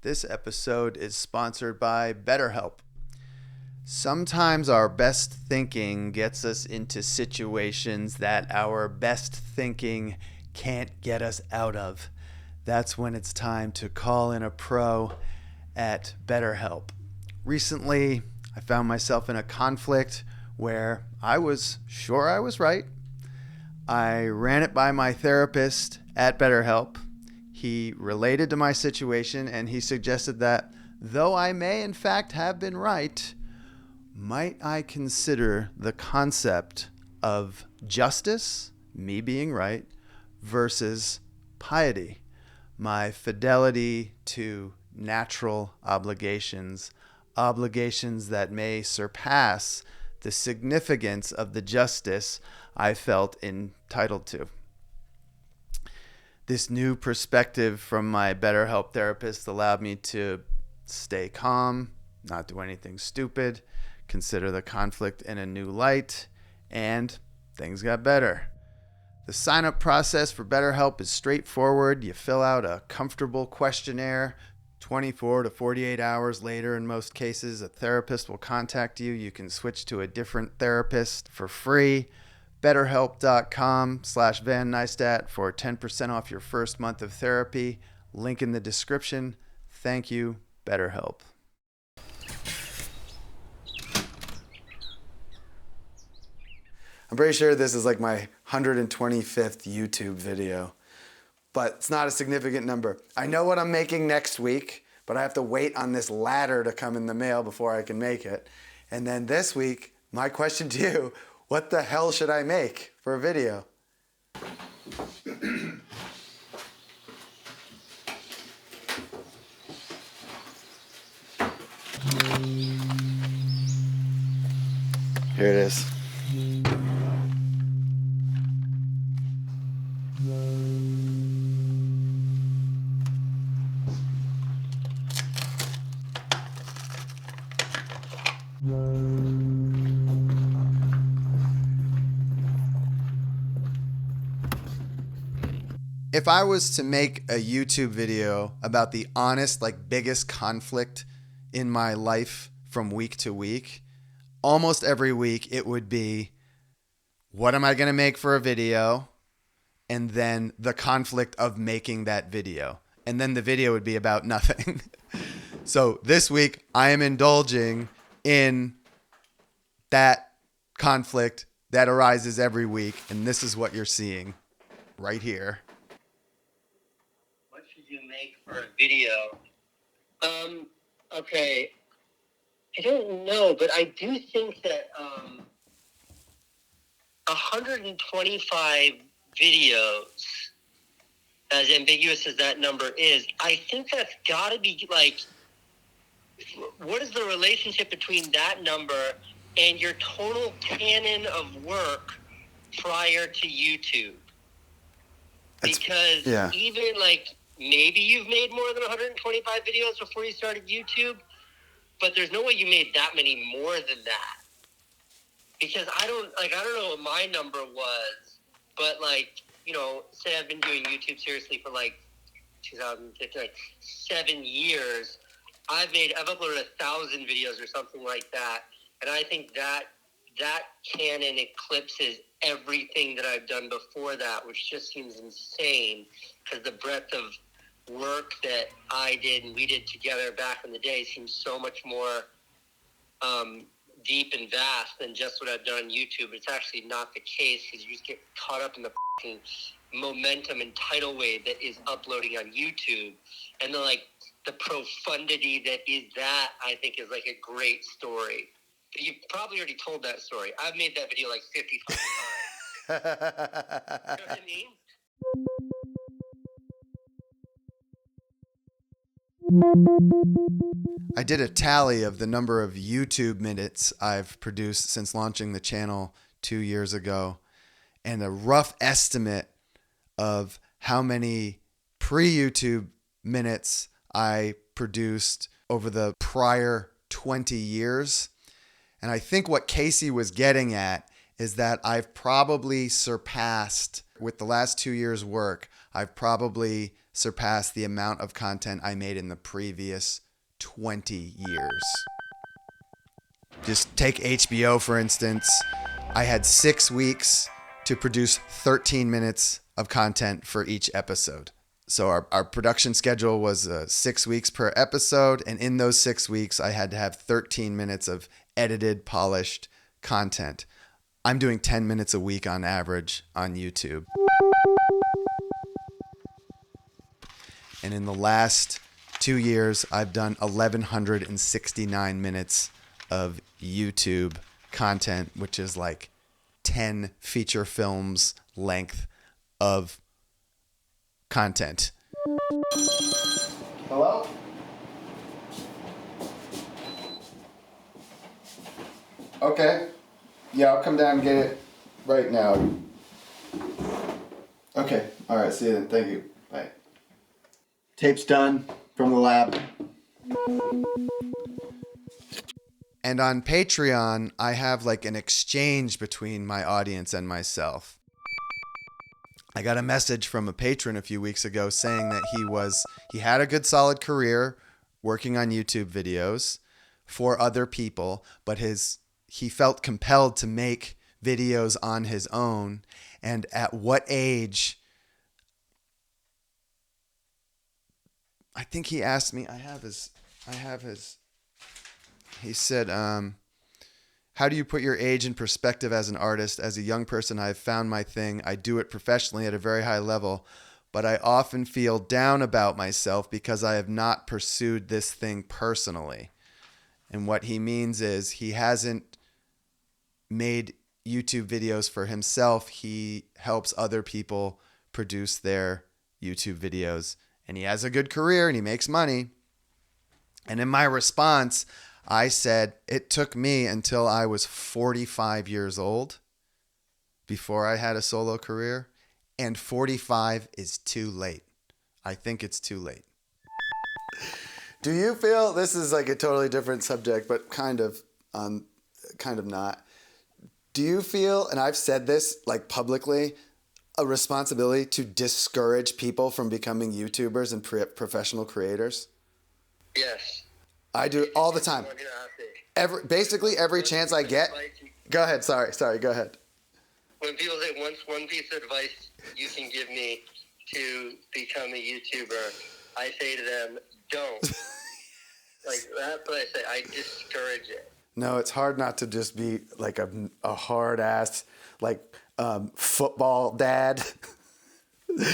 This episode is sponsored by BetterHelp. Sometimes our best thinking gets us into situations that our best thinking can't get us out of. That's when it's time to call in a pro at BetterHelp. Recently, I found myself in a conflict where I was sure I was right. I ran it by my therapist at BetterHelp. He related to my situation and he suggested that though I may in fact have been right, might I consider the concept of justice, me being right, versus piety, my fidelity to natural obligations, obligations that may surpass the significance of the justice I felt entitled to. This new perspective from my BetterHelp therapist allowed me to stay calm, not do anything stupid, consider the conflict in a new light, and things got better. The sign-up process for BetterHelp is straightforward. You fill out a comfortable questionnaire. 24 to 48 hours later, in most cases, a therapist will contact you. You can switch to a different therapist for free. BetterHelp.com/Van Neistat for 10% off your first month of therapy. Link in the description. Thank you, BetterHelp. I'm pretty sure this is like my 125th YouTube video, but it's not a significant number. I know what I'm making next week, but I have to wait on this ladder to come in the mail before I can make it. And then this week, my question to you, what the hell should I make for a video? Here it is. If I was to make a YouTube video about the honest, biggest conflict in my life from week to week, almost every week it would be, what am I going to make for a video? And then the conflict of making that video. And then the video would be about nothing. So this week I am indulging in that conflict that arises every week. And this is what you're seeing right here. What should you make for a video? Okay. I don't know, but I do think that 125 videos, as ambiguous as that number is, I think that's got to be what is the relationship between that number and your total canon of work prior to YouTube? Because even maybe you've made more than 125 videos before you started YouTube, but there's no way you made that many more than that. Because I don't know what my number was, but say I've been doing YouTube seriously for 2015, 7 years. I've uploaded 1,000 videos or something like that, and I think that canon eclipses everything that I've done before that, which just seems insane because the breadth of work that I did and we did together back in the day seems so much more deep and vast than just what I've done on YouTube. It's actually not the case because you just get caught up in the momentum and tidal wave that is uploading on YouTube, and the profundity that is that, I think, is a great story. But you've probably already told that story. I've made that video 55 times. You know what I mean? I did a tally of the number of YouTube minutes I've produced since launching the channel 2 years ago, and a rough estimate of how many pre-YouTube minutes I produced over the prior 20 years. And I think what Casey was getting at is that I've probably surpassed with the last 2 years' work, I've probably surpassed the amount of content I made in the previous 20 years. Just take HBO, for instance. I had 6 weeks to produce 13 minutes of content for each episode. So our production schedule was 6 weeks per episode. And in those 6 weeks, I had to have 13 minutes of edited, polished content. I'm doing 10 minutes a week on average on YouTube. And in the last 2 years, I've done 1,169 minutes of YouTube content, which is like 10 feature films length of content. Hello? Okay. Yeah, I'll come down and get it right now. Okay. All right. See you then. Thank you. Bye. Tape's done from the lab. And on Patreon, I have like an exchange between my audience and myself. I got a message from a patron a few weeks ago saying that he had a good solid career working on YouTube videos for other people, but he felt compelled to make videos on his own. And at what age? I think he asked me, I have his, he said, how do you put your age in perspective as an artist? As a young person, I've found my thing. I do it professionally at a very high level, but I often feel down about myself because I have not pursued this thing personally. And what he means is he hasn't made YouTube videos for himself. He helps other people produce their YouTube videos. And he has a good career and he makes money. And in my response, I said, it took me until I was 45 years old before I had a solo career. And 45 is too late. I think it's too late. Do you feel, this is like a totally different subject, but kind of not. Do you feel, and I've said this like publicly, a responsibility to discourage people from becoming YouTubers and professional creators? Yes. I do all the time. Basically every chance I get. Go ahead. Sorry. Go ahead. When people say one piece of advice you can give me to become a YouTuber, I say to them, don't. Like, that's what I say. I discourage it. No, it's hard not to just be like a hard ass, like football dad. Yeah,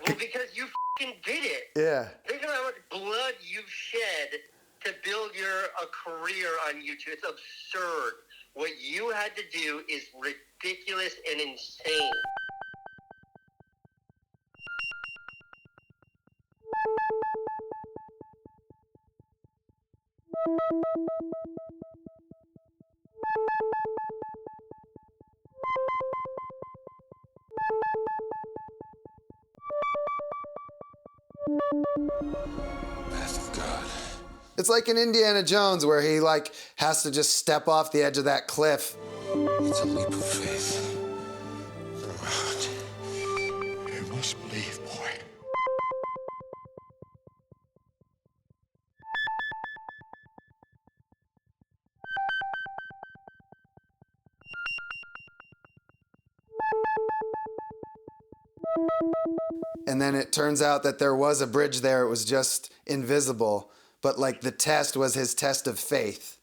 well, because you fucking did it. Yeah. Think about how much blood you've shed to build a career on YouTube. It's absurd. What you had to do is ridiculous and insane. Wrath of God. It's like in Indiana Jones where he like has to just step off the edge of that cliff. It's a leap of faith. You must believe, boy. And then it turns out that there was a bridge there. It was just invisible. But like the test was his test of faith.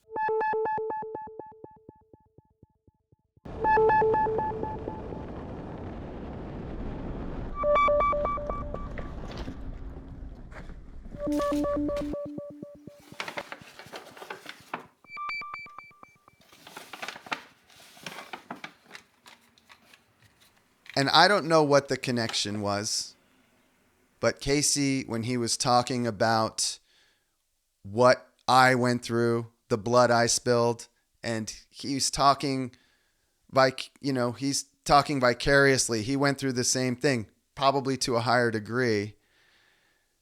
And I don't know what the connection was, but Casey, when he was talking about what I went through, the blood I spilled, and he's talking he's talking vicariously. He went through the same thing, probably to a higher degree.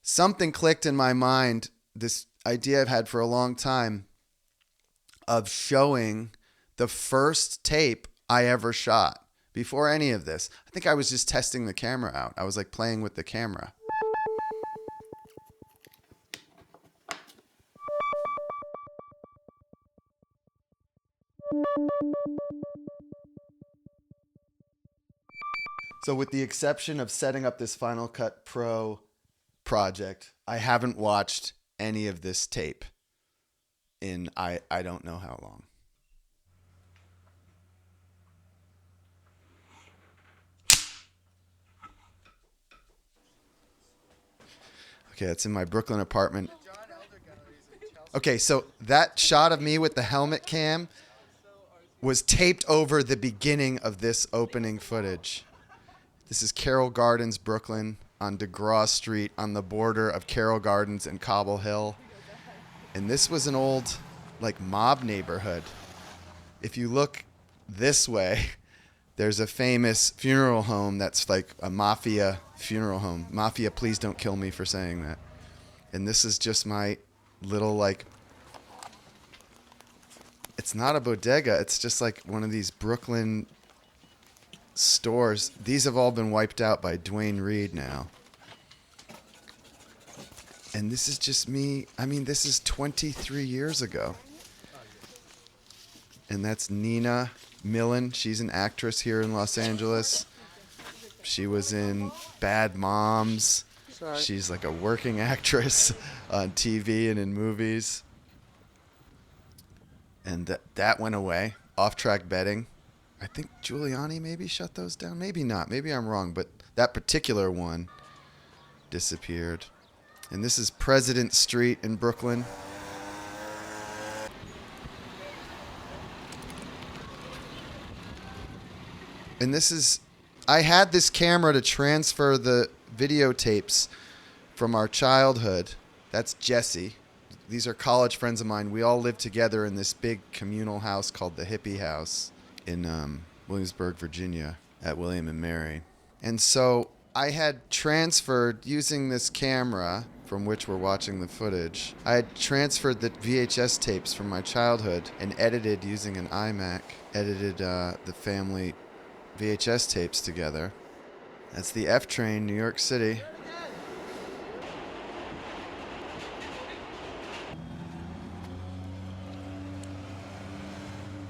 Something clicked in my mind, this idea I've had for a long time of showing the first tape I ever shot. before any of this. I think I was just testing the camera out. I was like playing with the camera. So with the exception of setting up this Final Cut Pro project, I haven't watched any of this tape in I don't know how long. Okay, that's in my Brooklyn apartment. Okay, so that shot of me with the helmet cam was taped over the beginning of this opening footage. This is Carroll Gardens, Brooklyn, on DeGraw Street, on the border of Carroll Gardens and Cobble Hill. And this was an old, like, mob neighborhood. If you look this way, there's a famous funeral home that's like a mafia funeral home. Mafia, please don't kill me for saying that. And this is just my little, like, it's not a bodega. It's just like one of these Brooklyn stores. These have all been wiped out by Dwayne Reed now. And this is just me. I mean, this is 23 years ago. And that's Nina Millen. She's an actress here in Los Angeles. She was in Bad Moms. Sorry. She's like a working actress on TV and in movies. And that went away. Off-track betting. I think Giuliani maybe shut those down. Maybe not. Maybe I'm wrong. But that particular one disappeared. And this is President Street in Brooklyn. And this is, I had this camera to transfer the videotapes from our childhood. That's Jesse. These are college friends of mine. We all lived together in this big communal house called the Hippie House in Williamsburg, Virginia, at William and Mary. And so I had transferred, using this camera from which we're watching the footage, I had transferred the VHS tapes from my childhood and edited using an iMac, edited the family VHS tapes together. That's the F train, New York City.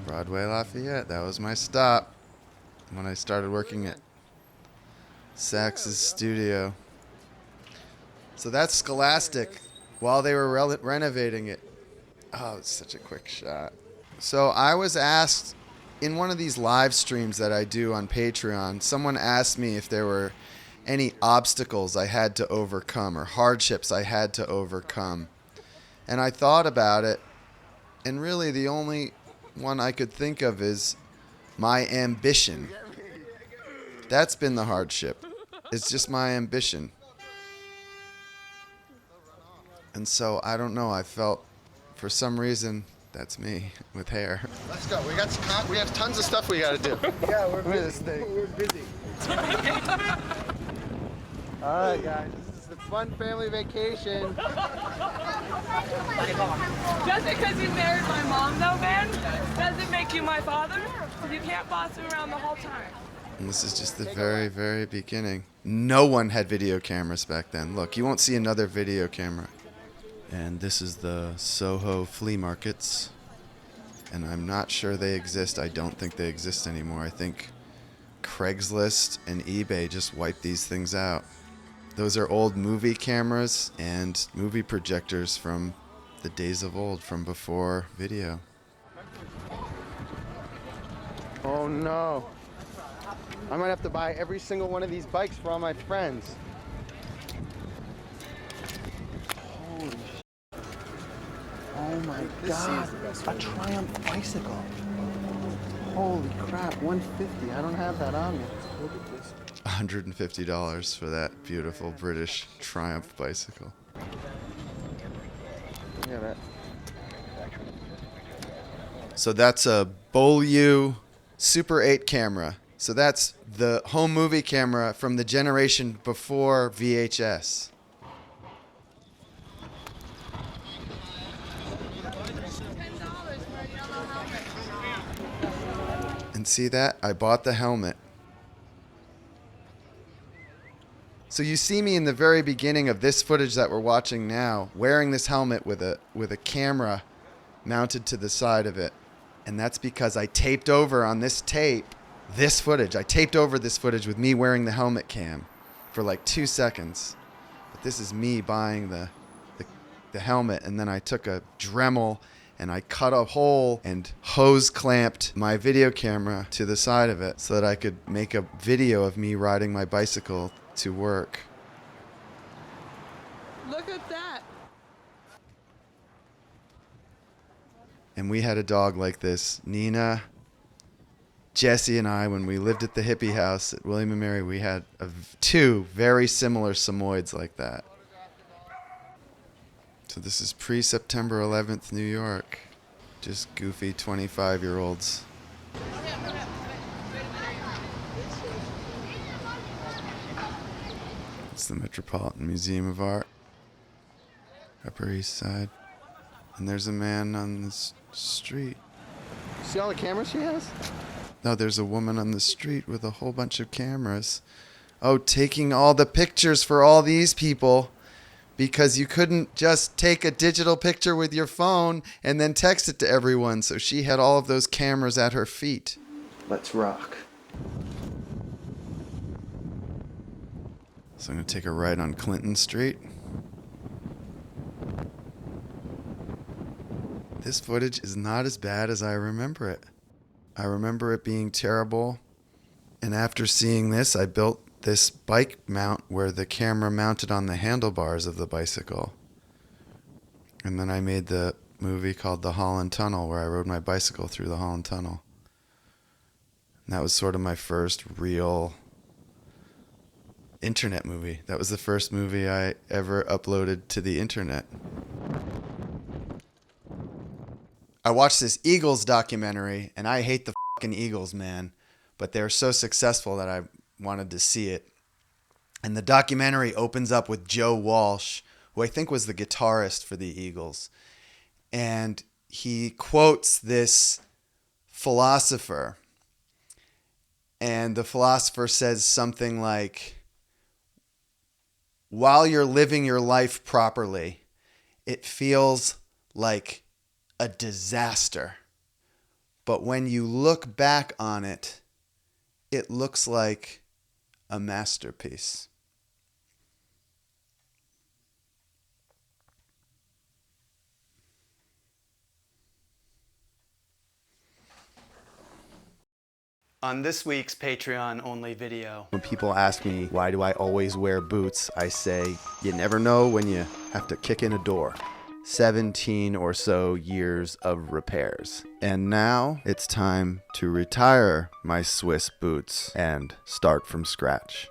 Broadway Lafayette, that was my stop when I started working at Sachs's studio. So that's Scholastic while they were renovating it. Oh, it's such a quick shot. So I was asked in one of these live streams that I do on Patreon, someone asked me if there were any obstacles I had to overcome or hardships I had to overcome. And I thought about it, and really the only one I could think of is my ambition. That's been the hardship. It's just my ambition. And so, I don't know, I felt, for some reason, that's me with hair. Let's go. We have tons of stuff we got to do. Yeah, we're busy. We're busy. All right, guys. This is a fun family vacation. Just because you married my mom, though, man, doesn't make you my father. You can't boss him around the whole time. And this is just the very, very beginning. No one had video cameras back then. Look, you won't see another video camera. And this is the Soho flea markets. And I'm not sure they exist. I don't think they exist anymore. I think Craigslist and eBay just wiped these things out. Those are old movie cameras and movie projectors from the days of old, from before video. Oh, no. I might have to buy every single one of these bikes for all my friends. Holy shit. Oh my God, a Triumph bicycle. Holy crap, $150. I don't have that on me. Look at this. $150 for that beautiful British Triumph bicycle. Look at that. So that's a Beaulieu Super 8 camera. So that's the home movie camera from the generation before VHS. And see that? I bought the helmet So you see me in the very beginning of this footage that we're watching now, wearing this helmet with a camera mounted to the side of it. And that's because I taped over on this tape this footage. I taped over this footage with me wearing the helmet cam for like 2 seconds. But this is me buying the helmet, and then I took a Dremel and I cut a hole and hose clamped my video camera to the side of it so that I could make a video of me riding my bicycle to work. Look at that. And we had a dog like this. Nina, Jesse, and I, when we lived at the hippie house at William and Mary, we had two very similar Samoyeds like that. So this is pre-September 11th, New York. Just goofy 25-year-olds. It's the Metropolitan Museum of Art, Upper East Side. And there's a man on the street. See all the cameras she has? No, there's a woman on the street with a whole bunch of cameras. Oh, taking all the pictures for all these people. Because you couldn't just take a digital picture with your phone and then text it to everyone. So she had all of those cameras at her feet. Let's rock. So I'm going to take a right on Clinton Street. This footage is not as bad as I remember it. I remember it being terrible. And after seeing this, I built this bike mount where the camera mounted on the handlebars of the bicycle. And then I made the movie called The Holland Tunnel, where I rode my bicycle through the Holland Tunnel. And that was sort of my first real internet movie. That was the first movie I ever uploaded to the internet. I watched this Eagles documentary, and I hate the fucking Eagles, man. But they're so successful that I wanted to see it. And the documentary opens up with Joe Walsh, who I think was the guitarist for the Eagles. And he quotes this philosopher. And the philosopher says something like, while you're living your life properly, it feels like a disaster. But when you look back on it, it looks like a masterpiece. On this week's Patreon-only video, When people ask me, why do I always wear boots? I say, you never know when you have to kick in a door. 17 or so years of repairs. And now it's time to retire my Swiss boots and start from scratch.